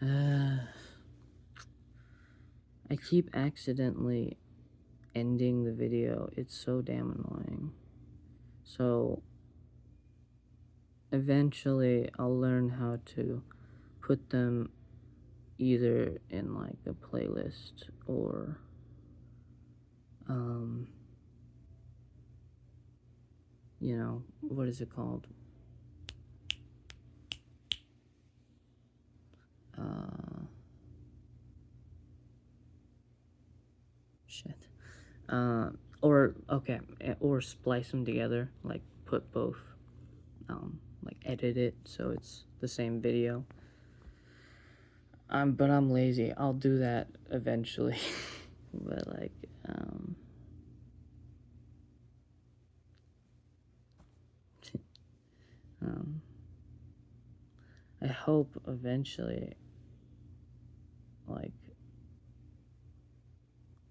Uh, I keep accidentally ending the video. It's so damn annoying. So eventually I'll learn how to put them either in like a playlist or um what is it called? Uh shit. Uh or splice them together, like put both like edit it so it's the same video. But I'm lazy. I'll do that eventually. But like um I hope eventually, like,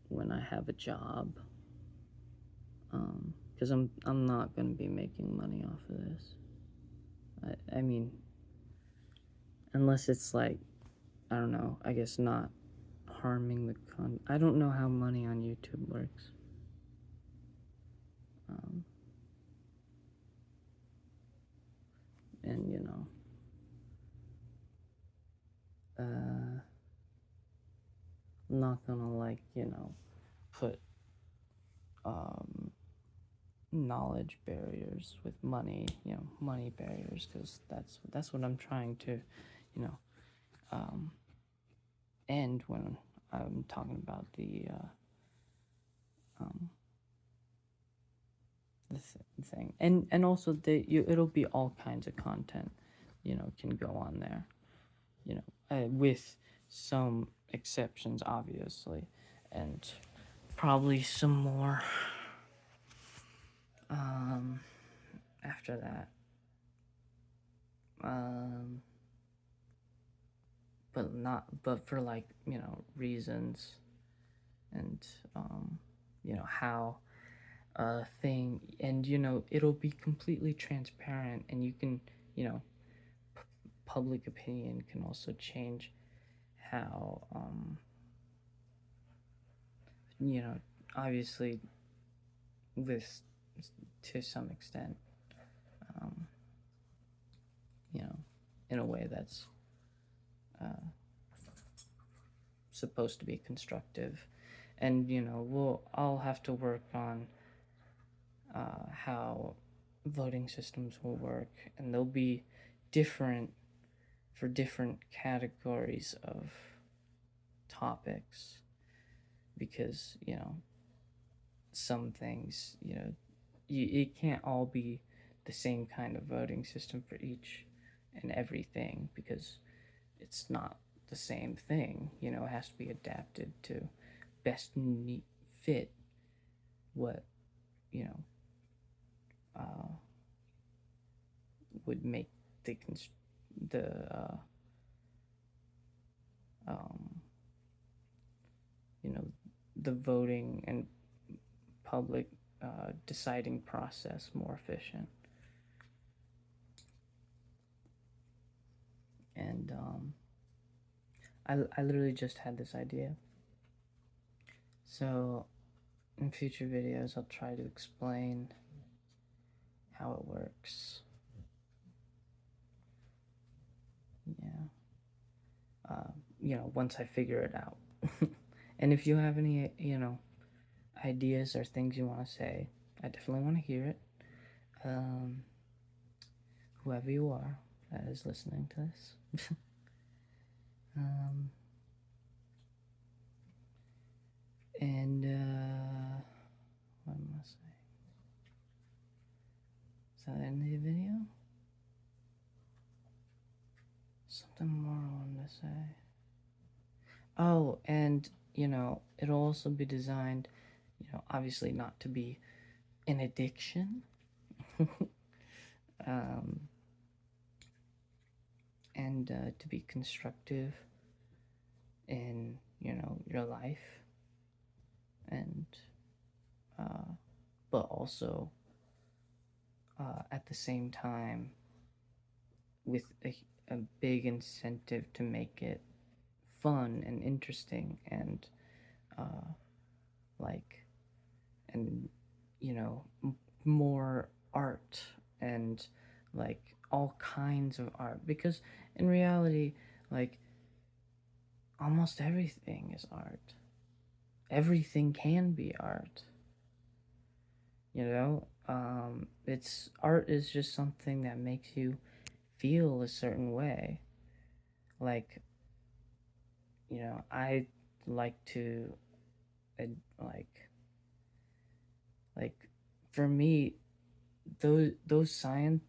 when I have a job, because I'm not gonna be making money off of this. I mean, unless it's like, I don't know, I guess not harming the I don't know how money on YouTube works. Um, and I'm not gonna like, put um knowledge barriers with money, money barriers, because that's what I'm trying to, you know, um, end when I'm talking about um, the thing, and also it'll be all kinds of content, can go on there, with some exceptions, obviously, and probably some more um, after that. Um, but for like reasons and how a thing, and it'll be completely transparent, and you can you know public opinion can also change how you know obviously with to some extent, um, in a way that's uh, supposed to be constructive, and I'll have to work on how voting systems will work, and they'll be different for different categories of topics, because some things, it can't all be the same kind of voting system for each and everything, because it's not the same thing. It has to be adapted to best fit what you know uh, would make the um, you know the voting and public deciding process more efficient. And I literally just had this idea, so in future videos I'll try to explain how it works. Yeah. Once I figure it out. And if you have any ideas or things you want to say, I definitely want to hear it. um, Whoever you are that is listening to this. um, and what am I saying? Is that the end of the video? Something more I wanted to say. Oh, and it'll also be designed, obviously not to be an addiction. um, and to be constructive in your life, and uh, but also at the same time with a big incentive to make it fun and interesting and uh, like and more art and like all kinds of art, because in reality, like, almost everything is art. Everything can be art. It's art is just something that makes you feel a certain way. Like, I like to like like for me, those science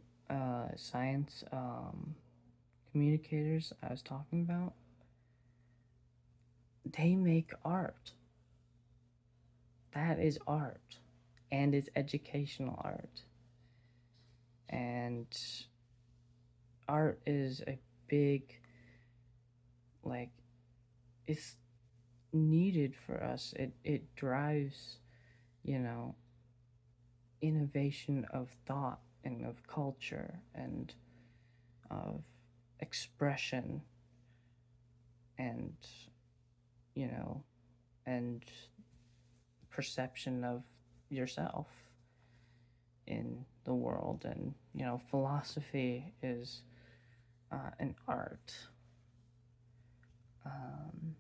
communicators I was talking about, they make art. That is art, and it's educational art. And art is a big, like, it's needed for us. It drives, you know, innovation of thought and of culture and of expression and, you know, and perception of yourself in the world. And, philosophy is an art. Um,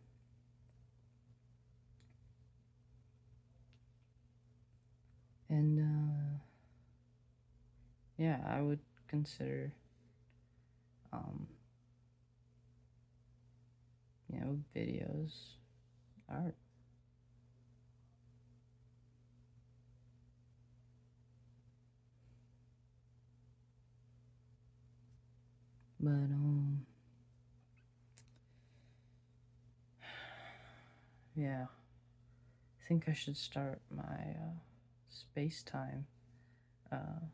and yeah, I would consider, um, videos art. But yeah, I think I should start my space time uh,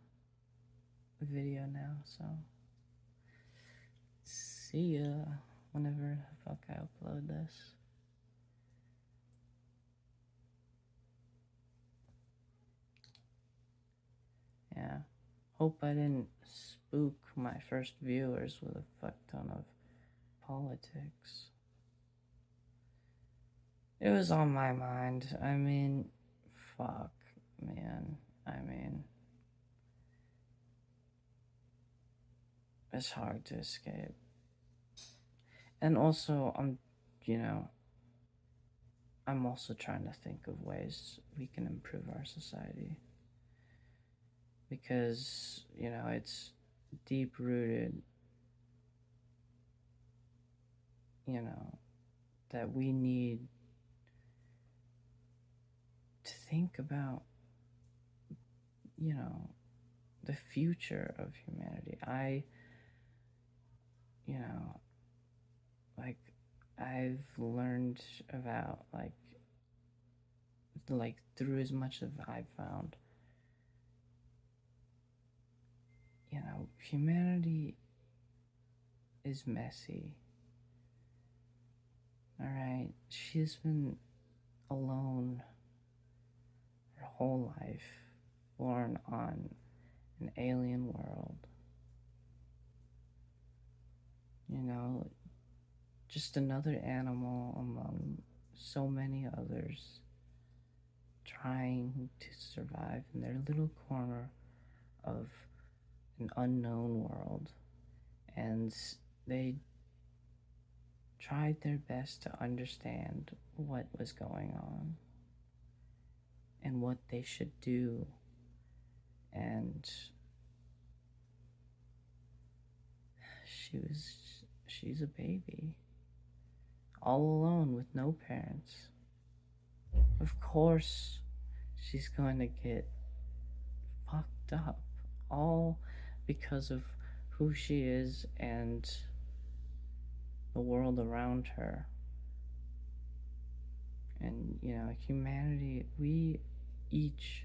video now. So see ya whenever the fuck I upload this. Yeah. Hope I didn't spook my first viewers with a fuck ton of politics. It was on my mind. I mean, fuck, man. I mean, it's hard to escape. And also, you know, I'm also trying to think of ways we can improve our society. Because, it's deep rooted, that we need to think about, you know, the future of humanity. You know, like, I've learned about, through as much as I've found, humanity is messy. All right, she's been alone her whole life, born on an alien world. You know, just another animal among so many others trying to survive in their little corner of an unknown world. And they tried their best to understand what was going on and what they should do. And she's a baby, all alone with no parents. Of course, she's going to get fucked up, all because of who she is and the world around her. And, humanity, we each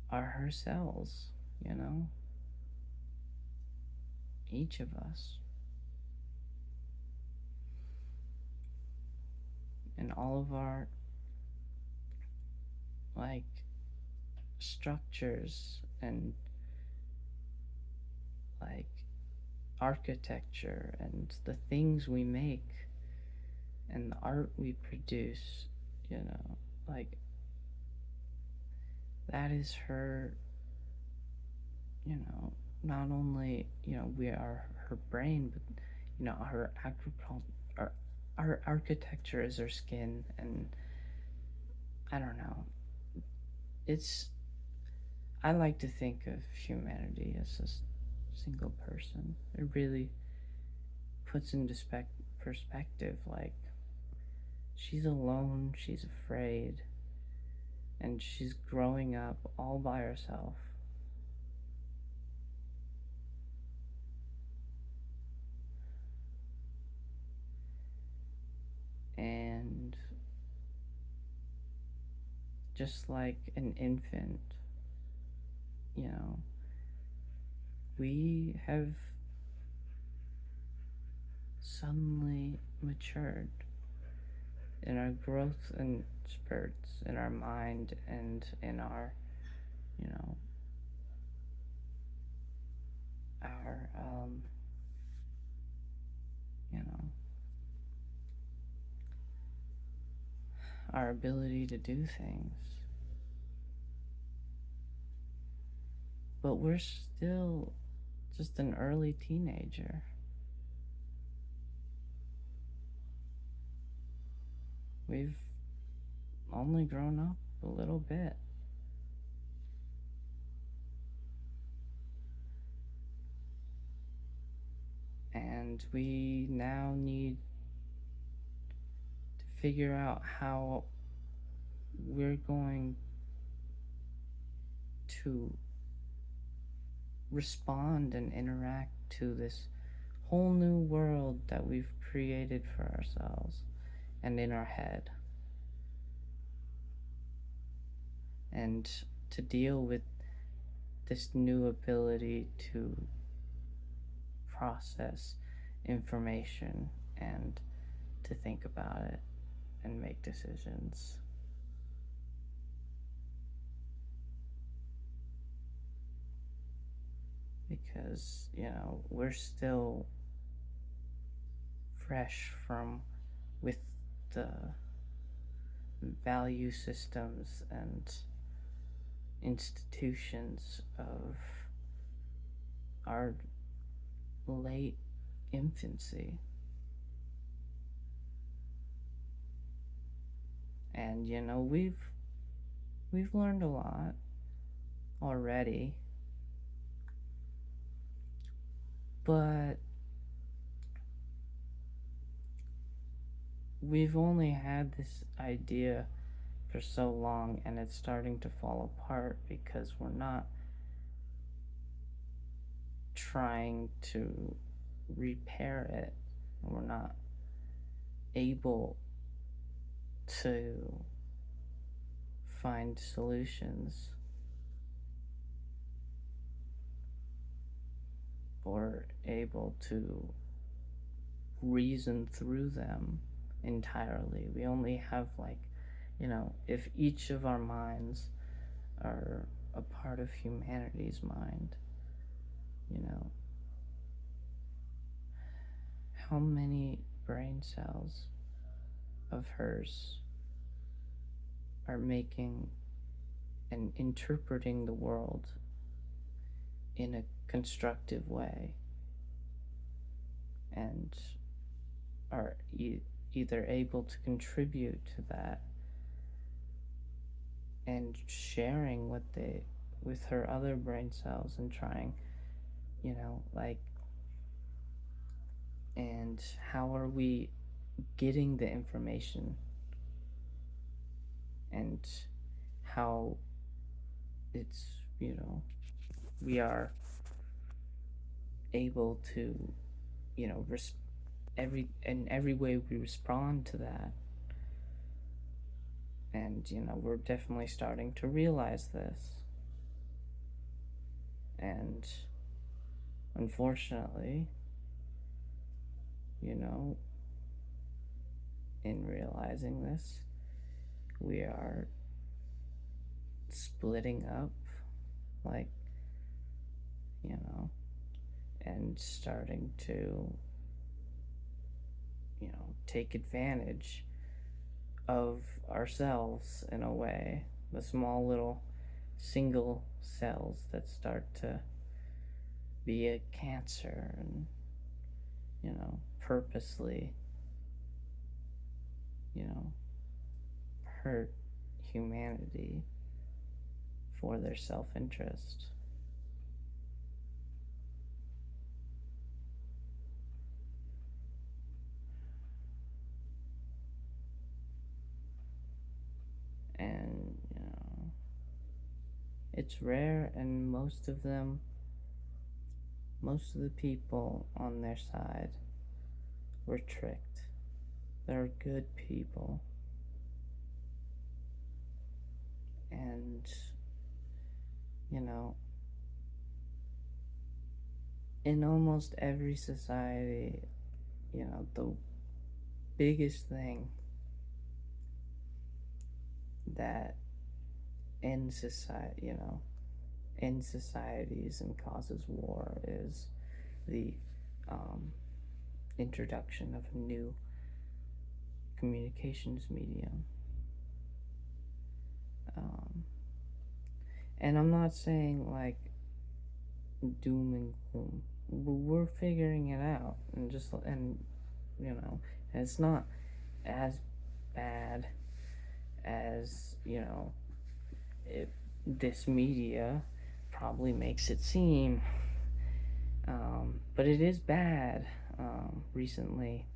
are her cells, you know? Each of us. And all of our, like, structures and, like, architecture and the things we make and the art we produce, you know, like that is her, you know, not only, you know, we are her brain, but, you know, her agriculture, our architecture is her skin. And I don't know. It's, I like to think of humanity as a single person. It really puts into perspective, like, she's alone, she's afraid, and she's growing up all by herself. And just like an infant, you know, we have suddenly matured in our growth and spurts in our mind and in our, you know, our, you know, our ability to do things. But we're still just an early teenager. We've only grown up a little bit. And we now need to figure out how we're going to respond and interact to this whole new world that we've created for ourselves and in our head. And to deal with this new ability to process information and to think about it and make decisions. Because, you know, we're still fresh from with the value systems and institutions of our late infancy. And you know, we've learned a lot already, but we've only had this idea for so long, and it's starting to fall apart because we're not trying to repair it. We're not able to find solutions or able to reason through them entirely. We only have, like, you know, if each of our minds are a part of humanity's mind, you know, how many brain cells of hers are making and interpreting the world in a constructive way and are either able to contribute to that and sharing what they with her other brain cells and trying, you know, like, and how are we getting the information and how it's, you know, we are able to, you know, every way we respond to that. And you know, we're definitely starting to realize this. And unfortunately, you know, in realizing this, we are splitting up, like, you know, and starting to, take advantage of ourselves in a way. The small little single cells that start to be a cancer and, purposely, you know, hurt humanity for their self interest. And, it's rare, and most of the people on their side were tricked. They're good people. And, in almost every society, the biggest thing that ends societies and causes war is the introduction of a new communications medium. And I'm not saying like doom and gloom. We're figuring it out, and it's not as bad as this media probably makes it seem. But it is bad. Recently,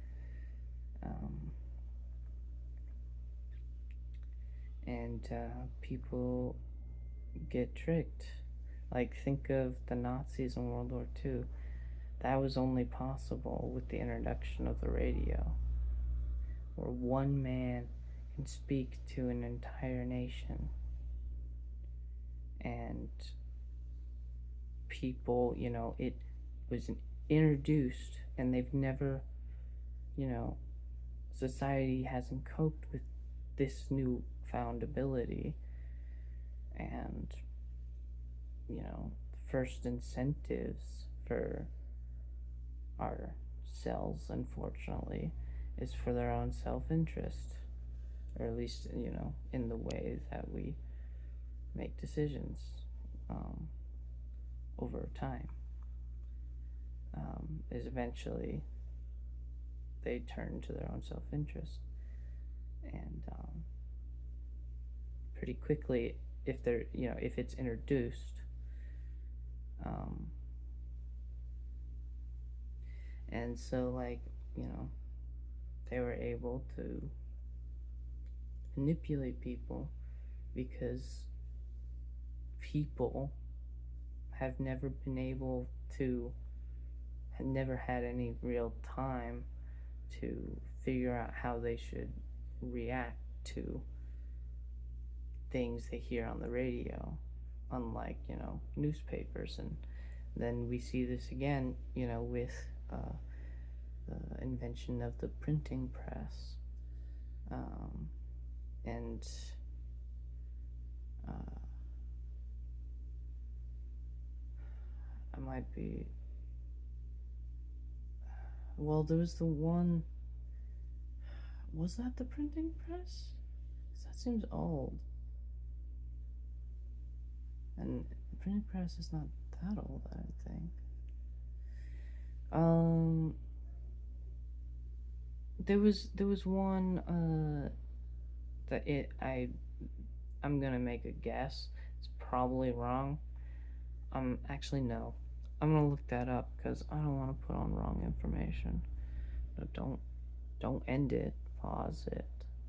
and people get tricked. Like, think of the Nazis in World War II. That was only possible with the introduction of the radio, where one man can speak to an entire nation. And people, it was introduced, and they've never, society hasn't coped with this new found ability. And, the first incentives for our cells, unfortunately, is for their own self-interest, or at least, in the way that we make decisions over time, is eventually they turn to their own self-interest. And pretty quickly, if they're, if it's introduced, and so, like, they were able to manipulate people because people have never had any real time to figure out how they should react to things they hear on the radio, unlike, newspapers. And then we see this again, with the invention of the printing press. And I might be. Well, there was the one. Was that the printing press? 'Cause that seems old. And the printing press is not that old, I don't think. There was one I'm gonna make a guess. It's probably wrong. Actually no. I'm gonna look that up because I don't want to put on wrong information. No, don't end it. Pause it.